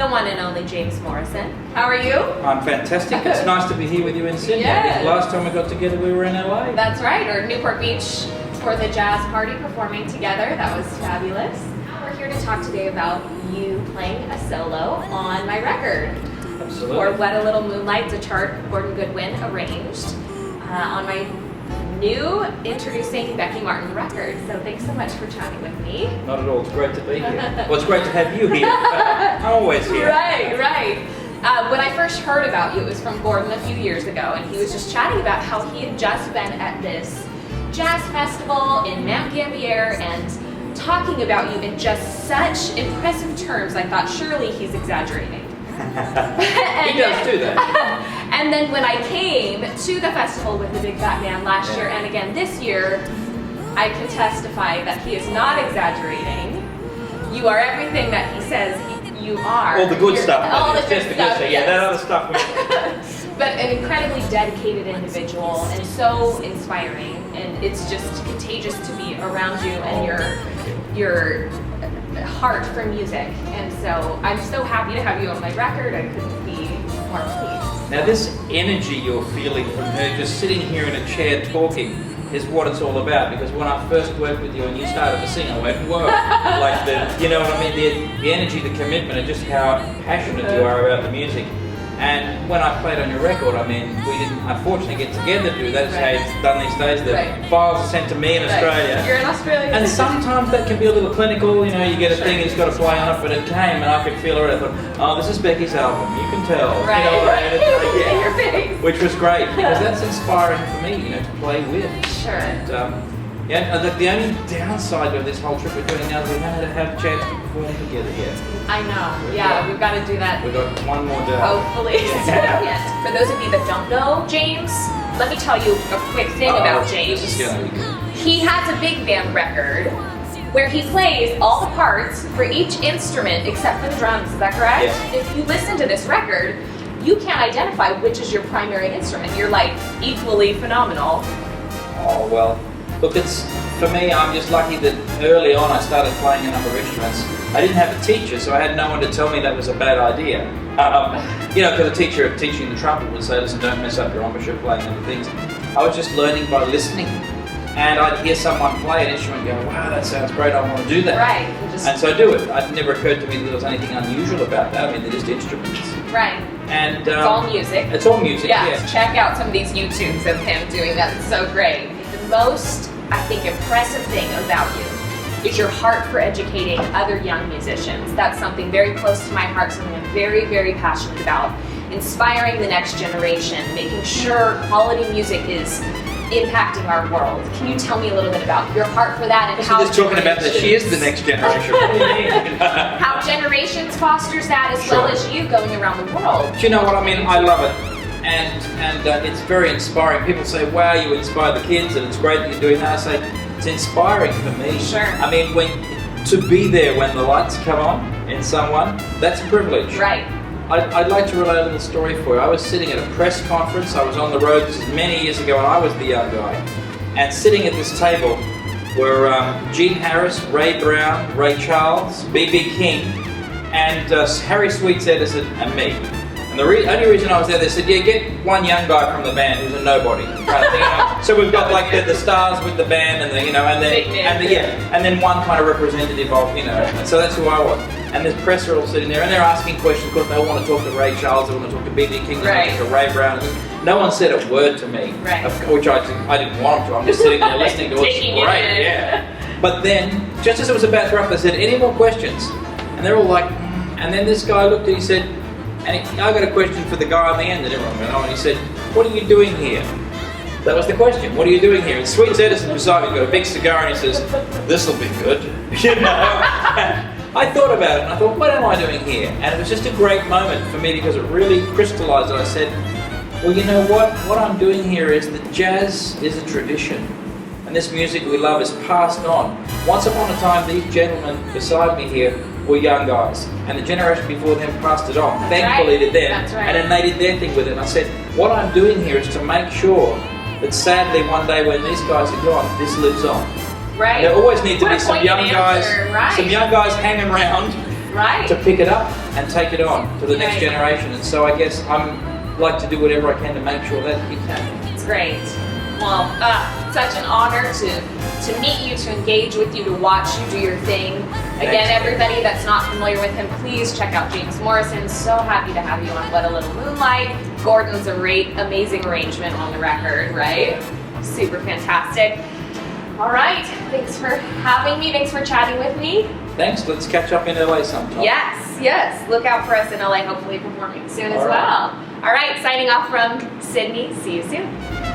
the one and only James Morrison. How are you? I'm fantastic. It's nice to be here with you in Sydney. Yes. Last time we got together we were in LA. That's right, or Newport Beach for the jazz party, performing together. That was fabulous. We're here to talk today about you playing a solo on my record. Absolutely. For What a Little Moonlight, the chart Gordon Goodwin arranged on my new Introducing Becky Martin record. So thanks so much for chatting with me. Not at all. It's great to be here. Well, it's great to have you here. I'm always here. Right. When I first heard about you, it was from Gordon a few years ago, and he was just chatting about how he had just been at this jazz festival in Mount Gambier and talking about you in just such impressive terms. I thought, surely he's exaggerating. He does do that. And then when I came to the festival with the Big Fat Man last year and again this year, I can testify that he is not exaggerating. You are everything that he says you are. All the good stuff. All the good stuff. Yeah, Yes. that other stuff. But an incredibly dedicated individual and so inspiring, and it's just contagious to be around you and your heart for music. And so I'm so happy to have you on my record. I couldn't be more pleased. Now this energy you're feeling from her just sitting here in a chair talking is what it's all about, because when I first worked with you and you started to sing, I went, whoa, like you know what I mean, the energy, the commitment, and just how passionate you are about the music. And when I played on your record, I mean, we didn't unfortunately get together to do that. It's how it's done these days. The files are sent to me in Australia. You're in Australia. And sometimes that can be a little clinical, you know, you get a thing and you've got to play on it, but it came and I could feel it. I thought, oh, this is Becky's album, you can tell. Right. You know what I mean? It's like, yeah. Your face. Which was great, because that's inspiring for me, you know, to play with. Sure. And, the only downside of this whole trip we're doing now is we haven't had a chance to perform together yet. I know. Yeah, we've got to do that. We've got one more day. Hopefully. Yeah. For those of you that don't know James, let me tell you a quick thing about James. This is gonna be good. He has a big band record where he plays all the parts for each instrument except for the drums. Is that correct? Yes. If you listen to this record, you can't identify which is your primary instrument. You're like equally phenomenal. Oh, well, look, for me, I'm just lucky that early on I started playing a number of instruments. I didn't have a teacher, so I had no one to tell me that was a bad idea. You know, because a teacher teaching the trumpet would say, listen, don't mess up your embouchure playing other things. I was just learning by listening. And I'd hear someone play an instrument and go, wow, that sounds great, I want to do that. Right. And so I do it. It never occurred to me that there was anything unusual about that. I mean, they're just instruments. Right. And it's all music. It's all music, yeah. Check out some of these YouTubes of him doing that. It's so great. The most, I think, impressive thing about you is your heart for educating other young musicians. That's something very close to my heart, something I'm very, very passionate about. Inspiring the next generation, making sure quality music is impacting our world. Can you tell me a little bit about your heart for that and how just talking about that she is the next generation. What do you mean? How Generations fosters that as well as you going around the world. Do you know what I mean? I love it. And it's very inspiring. People say, wow, you inspire the kids and it's great that you're doing that. I say, it's inspiring for me. Sure. I mean, to be there when the lights come on in someone, that's a privilege. Right. I'd like to relate a little story for you. I was sitting at a press conference. I was on the road, this is many years ago, and I was the young guy. And sitting at this table were Gene Harris, Ray Brown, Ray Charles, B.B. King, and Harry Sweets Edison and me. And the only reason I was there, they said, yeah, get one young guy from the band who's a nobody. Kind of thing, you know? So we've got like the stars with the band and and then one kind of representative of, you know, and so that's who I was. And this press are all sitting there and they're asking questions because they want to talk to Ray Charles, they want to talk to B.B. King, they want to talk to Ray Brown. No one said a word to me, which I didn't want them to. I'm just sitting there listening to it. It's great, yeah. But then, just as it was about to wrap, they said, any more questions? And they're all like, and then this guy looked and he said, I got a question for the guy on the end that everyone went on, and he said, what are you doing here? That was the question, what are you doing here? And Sweets Edison beside me got a big cigar and he says, this'll be good. You know? I thought about it and I thought, what am I doing here? And it was just a great moment for me because it really crystallized it. I said, well, you know what? What I'm doing here is that jazz is a tradition. And this music we love is passed on. Once upon a time, these gentlemen beside me here were young guys. And the generation before them passed it on. Thankfully to them. And then they did their thing with it. And I said, what I'm doing here is to make sure that sadly one day when these guys are gone, this lives on. Right. There always need to be some young guys hanging around Right. to pick it up and take it on to the next Right. generation. And so I guess I'm like to do whatever I can to make sure that keeps happening. It's great. Well, such an honor to meet you, to engage with you, to watch you do your thing. Again, Thanks. Everybody that's not familiar with him, please check out James Morrison. So happy to have you on What a Little Moonlight. Gordon's a amazing arrangement on the record, right? Super fantastic. All right, thanks for having me. Thanks for chatting with me. Thanks. Let's catch up in LA sometime. Yes. Look out for us in LA, hopefully performing soon as All right. well. All right, signing off from Sydney. See you soon.